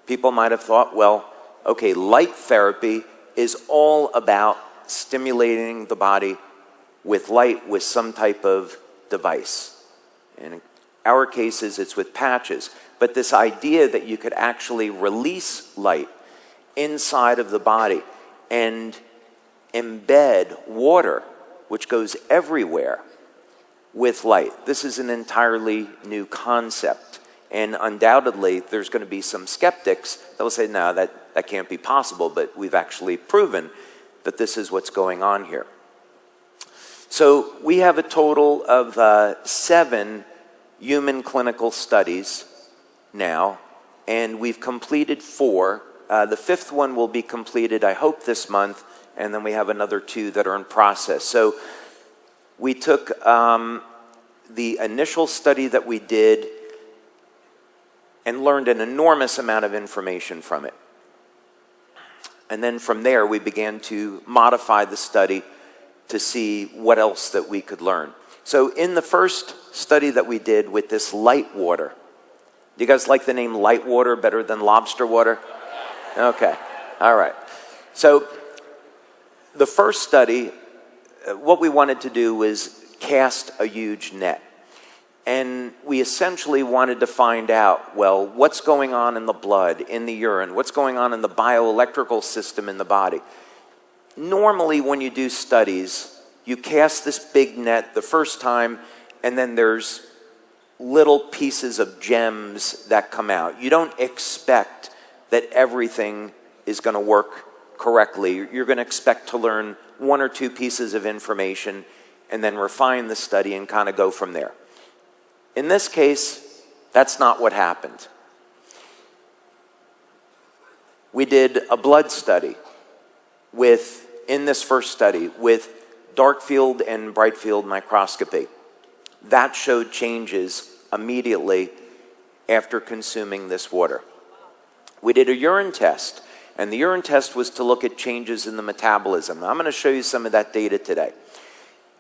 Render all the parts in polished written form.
People might have thought, well, okay, light therapy is all about stimulating the body with light with some type of device. In our cases, it's with patches. But this idea that you could actually release light inside of the body and embed water, which goes everywhere, with light. This is an entirely new concept. And undoubtedly, there's going to be some skeptics that will say, no, that can't be possible, but we've actually proven that this is what's going on here. So we have a total of 7 human clinical studies now, and we've completed 4. The 5th one will be completed, I hope, this month, and then we have another 2 that are in process. So we took the initial study that we did and learned an enormous amount of information from it. And then from there, we began to modify the study to see what else that we could learn. So in the first study that we did with this light water, do you guys like the name light water better than lobster water? Okay, all right. So the first study, what we wanted to do was cast a huge net. And we essentially wanted to find out, well, what's going on in the blood, in the urine, what's going on in the bioelectrical system in the body. Normally, when you do studies, you cast this big net the first time, and then there's little pieces of gems that come out. You don't expect that everything is going to work correctly. You're going to expect to learn 1 or 2 pieces of information and then refine the study and kind of go from there. In this case, that's not what happened. We did a blood study in this first study with dark field and bright field microscopy. That showed changes immediately after consuming this water. We did a urine test, and the urine test was to look at changes in the metabolism. Now, I'm going to show you some of that data today.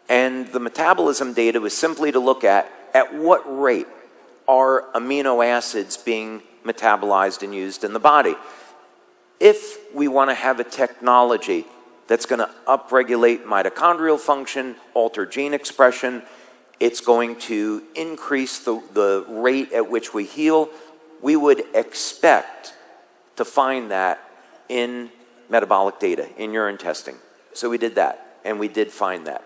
And the metabolism data was simply to look at what rate are amino acids being metabolized and used in the body. If we want to have a technology that's going to upregulate mitochondrial function, alter gene expression, it's going to increase the rate at which we heal, we would expect to find that in metabolic data, in urine testing. So we did that, and we did find that.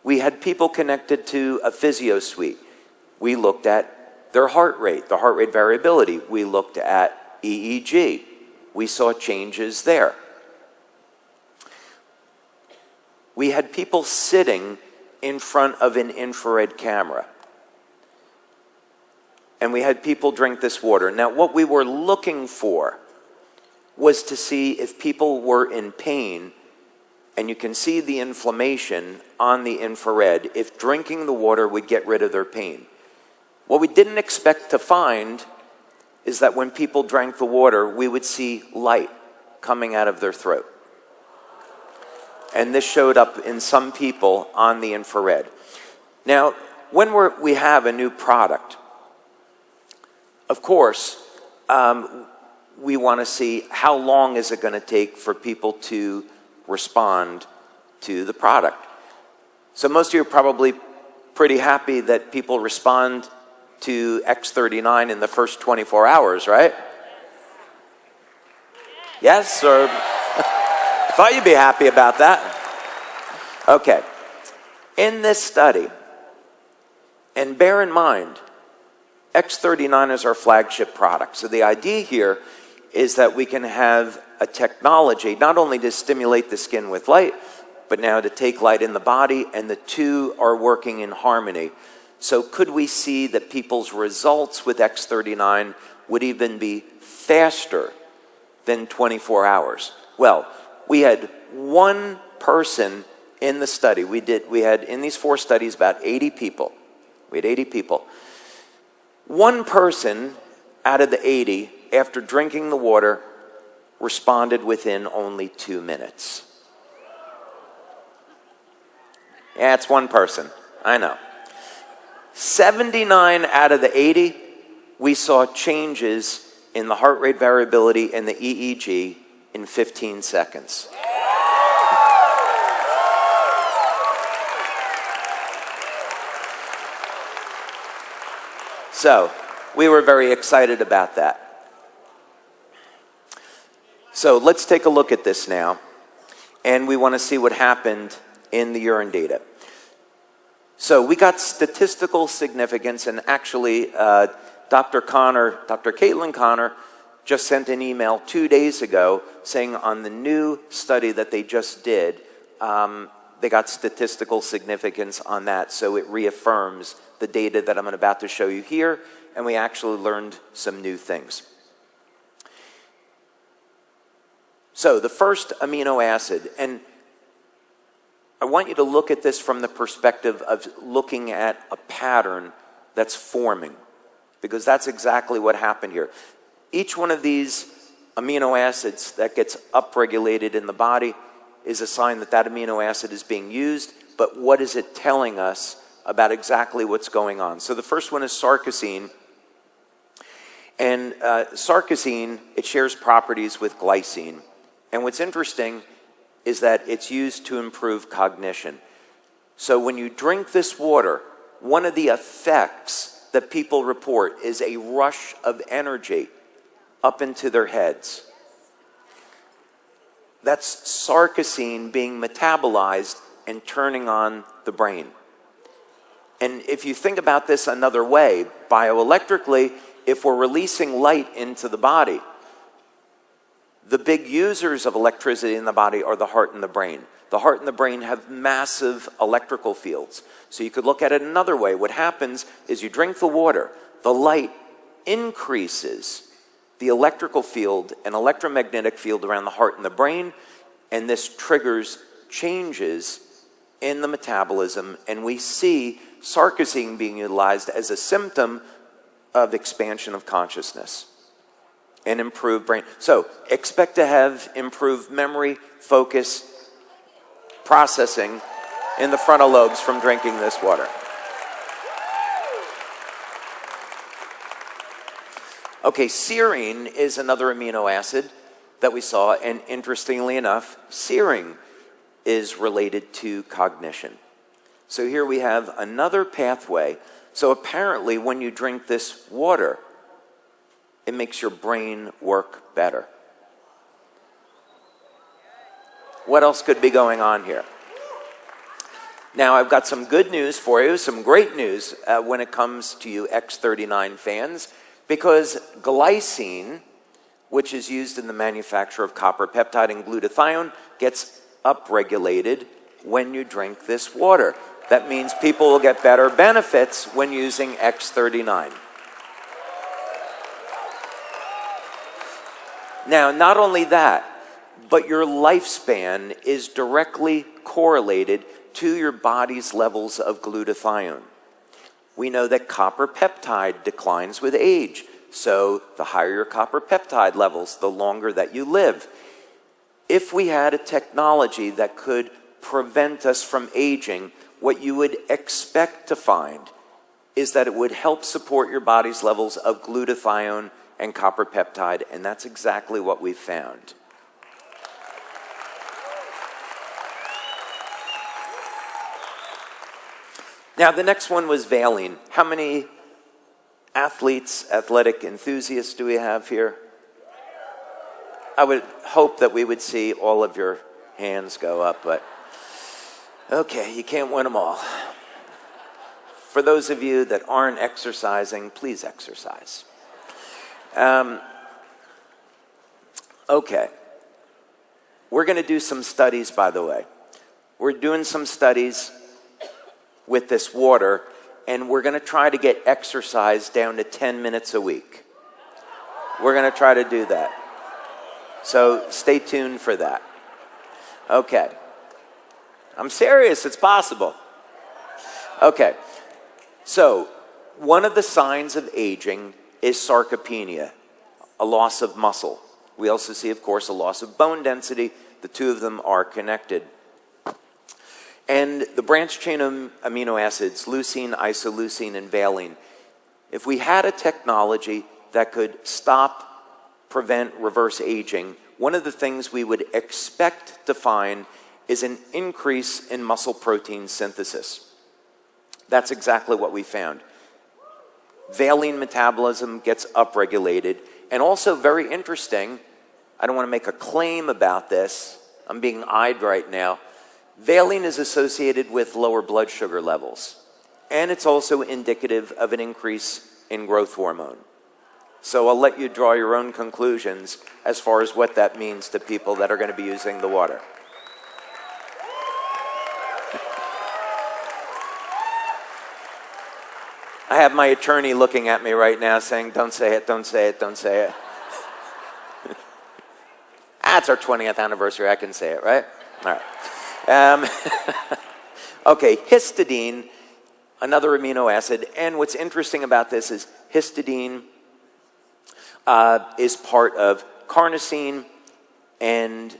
We had people connected to a physio suite. We looked at their heart rate, the heart rate variability. We looked at EEG. We saw changes there. We had people sitting in front of an infrared camera. And we had people drink this water. Now, what we were looking for was to see if people were in pain, and you can see the inflammation on the infrared, if drinking the water would get rid of their pain. What we didn't expect to find is that when people drank the water, we would see light coming out of their throat. And this showed up in some people on the infrared. Now, when we have a new product, of course, we want to see how long is it going to take for people to respond to the product. So most of you are probably pretty happy that people respond to X39 in the first 24 hours, right? Yes, or thought you'd be happy about that. Okay. In this study, and bear in mind, X39 is our flagship product. So the idea here is that we can have a technology not only to stimulate the skin with light, but now to take light in the body, and the two are working in harmony. So could we see that people's results with X39 would even be faster than 24 hours? Well, we had one person in the study. We had in these 4 studies about 80 people. We had 80 people. One person out of the 80, after drinking the water, responded within only 2 minutes. Yeah, it's one person. I know. 79 out of the 80 we saw changes in the heart rate variability and the EEG in 15 seconds. So, we were very excited about that. So, let's take a look at this now. And we want to see what happened in the urine data. So, we got statistical significance, and actually, Dr. Caitlin Connor, just sent an email 2 days ago saying on the new study that they just did, they got statistical significance on that, so it reaffirms the data that I'm about to show you here, and we actually learned some new things. So the first amino acid, and I want you to look at this from the perspective of looking at a pattern that's forming, because that's exactly what happened here. Each one of these amino acids that gets upregulated in the body is a sign that that amino acid is being used, but what is it telling us about exactly what's going on? So the first one is sarcosine. And sarcosine, it shares properties with glycine. And what's interesting is that it's used to improve cognition. So when you drink this water, one of the effects that people report is a rush of energy up into their heads. That's sarcosine being metabolized and turning on the brain. And if you think about this another way, bioelectrically, if we're releasing light into the body, the big users of electricity in the body are the heart and the brain. The heart and the brain have massive electrical fields. So you could look at it another way. What happens is you drink the water, the light increases the electrical field and electromagnetic field around the heart and the brain, and this triggers changes in the metabolism, and we see sarcosine being utilized as a symptom of expansion of consciousness and improved brain. So expect to have improved memory, focus, processing in the frontal lobes from drinking this water. Okay, serine is another amino acid that we saw, and interestingly enough, serine is related to cognition. So here we have another pathway. So apparently when you drink this water, it makes your brain work better. What else could be going on here? Now I've got some good news for you, some great news when it comes to you X39 fans, because glycine, which is used in the manufacture of copper peptide and glutathione, gets upregulated when you drink this water. That means people will get better benefits when using X39. Now, not only that, but your lifespan is directly correlated to your body's levels of glutathione. We know that copper peptide declines with age, so the higher your copper peptide levels, the longer that you live. If we had a technology that could prevent us from aging, what you would expect to find is that it would help support your body's levels of glutathione and copper peptide, and that's exactly what we found. Now, the next one was valine. How many athletes, athletic enthusiasts do we have here? I would hope that we would see all of your hands go up, but okay, you can't win them all. For those of you that aren't exercising, please exercise. Okay. We're going to do some studies, by the way. We're doing some studies with this water, and we're going to try to get exercise down to 10 minutes a week. We're going to try to do that. So stay tuned for that. Okay. I'm serious, it's possible. Okay. So, one of the signs of aging is sarcopenia, a loss of muscle. We also see, of course, a loss of bone density. The two of them are connected. And the branched chain of amino acids, leucine, isoleucine, and valine, If we had a technology that could stop, prevent, reverse aging, one of the things we would expect to find is an increase in muscle protein synthesis. That's exactly what we found. Valine metabolism gets upregulated, and also very interesting, I don't want to make a claim about this, I'm being eyed right now, valine is associated with lower blood sugar levels, and it's also indicative of an increase in growth hormone. So I'll let you draw your own conclusions as far as what that means to people that are going to be using the water. I have my attorney looking at me right now saying, don't say it, don't say it, don't say it. That's our 20th anniversary, I can say it, right? All right. Okay, histidine, another amino acid, and what's interesting about this is histidine is part of carnosine, and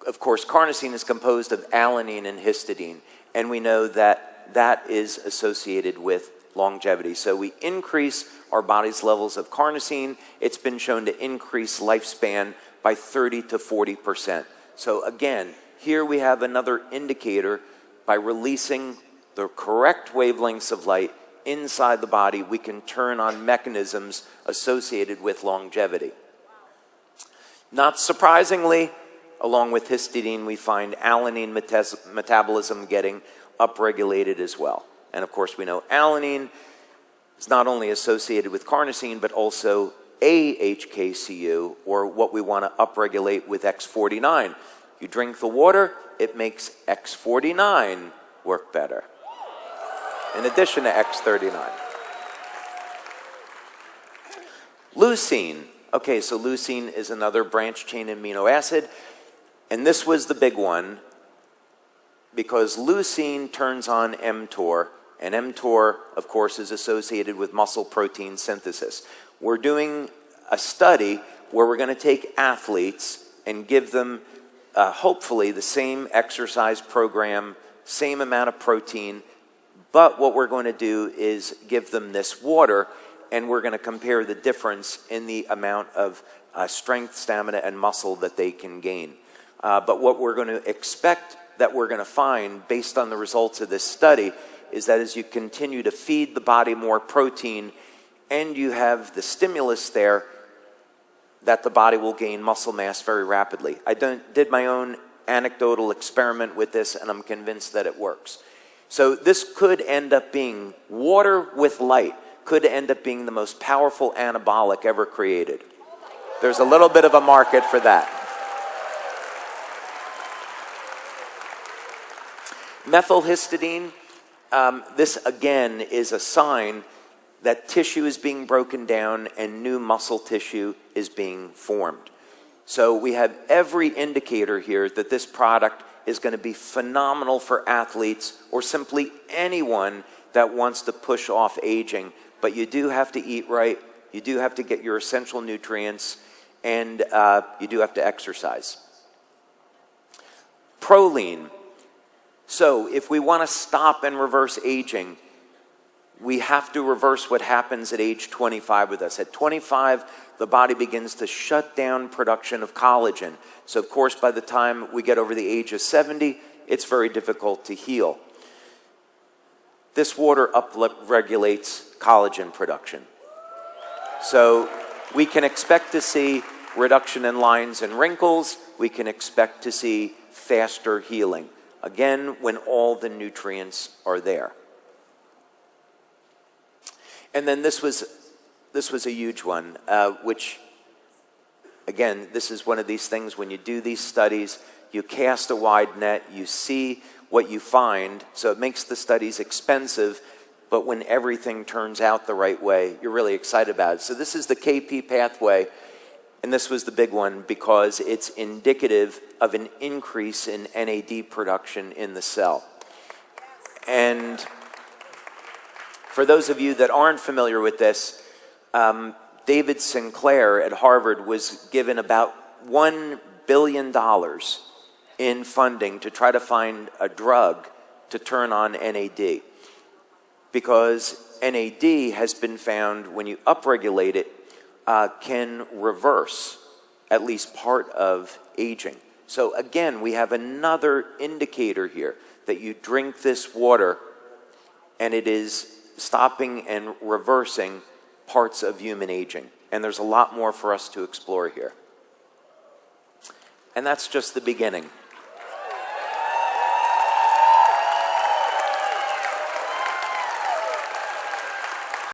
of course carnosine is composed of alanine and histidine, and we know that that is associated with longevity. So we increase our body's levels of carnosine. It's been shown to increase lifespan by 30 to 40%. So again, here we have another indicator. By releasing the correct wavelengths of light inside the body, we can turn on mechanisms associated with longevity. Not surprisingly, along with histidine, we find alanine metabolism getting upregulated as well. And of course, we know alanine is not only associated with carnosine, but also AHKCU, or what we want to upregulate with X49. You drink the water, it makes X49 work better, in addition to X39. Leucine. Okay, so leucine is another branch chain amino acid, and this was the big one because leucine turns on mTOR, and mTOR, of course, is associated with muscle protein synthesis. We're doing a study where we're going to take athletes and give them hopefully the same exercise program, same amount of protein, but what we're going to do is give them this water, and we're going to compare the difference in the amount of strength, stamina, and muscle that they can gain. But what we're going to expect that we're going to find based on the results of this study is that as you continue to feed the body more protein and you have the stimulus there, that the body will gain muscle mass very rapidly. I did my own anecdotal experiment with this, and I'm convinced that it works. So this could end up being, water with light, could end up being the most powerful anabolic ever created. There's a little bit of a market for that. Methylhistidine, this again is a sign that tissue is being broken down and new muscle tissue is being formed. So we have every indicator here that this product is going to be phenomenal for athletes or simply anyone that wants to push off aging. But you do have to eat right, you do have to get your essential nutrients, and you do have to exercise. Proline. So if we want to stop and reverse aging, we have to reverse what happens at age 25 with us. At 25, the body begins to shut down production of collagen. So of course, by the time we get over the age of 70, it's very difficult to heal. This water upregulates collagen production. So we can expect to see reduction in lines and wrinkles. We can expect to see faster healing. Again, when all the nutrients are there. And then this was a huge one, which, again, this is one of these things when you do these studies, you cast a wide net, you see what you find, so it makes the studies expensive, but when everything turns out the right way, you're really excited about it. So this is the KP pathway, and this was the big one because it's indicative of an increase in NAD production in the cell. And for those of you that aren't familiar with this, David Sinclair at Harvard was given about $1 billion in funding to try to find a drug to turn on NAD. Because NAD has been found, when you upregulate it, can reverse at least part of aging. So again, we have another indicator here that you drink this water and it is stopping and reversing parts of human aging. And there's a lot more for us to explore here. And that's just the beginning.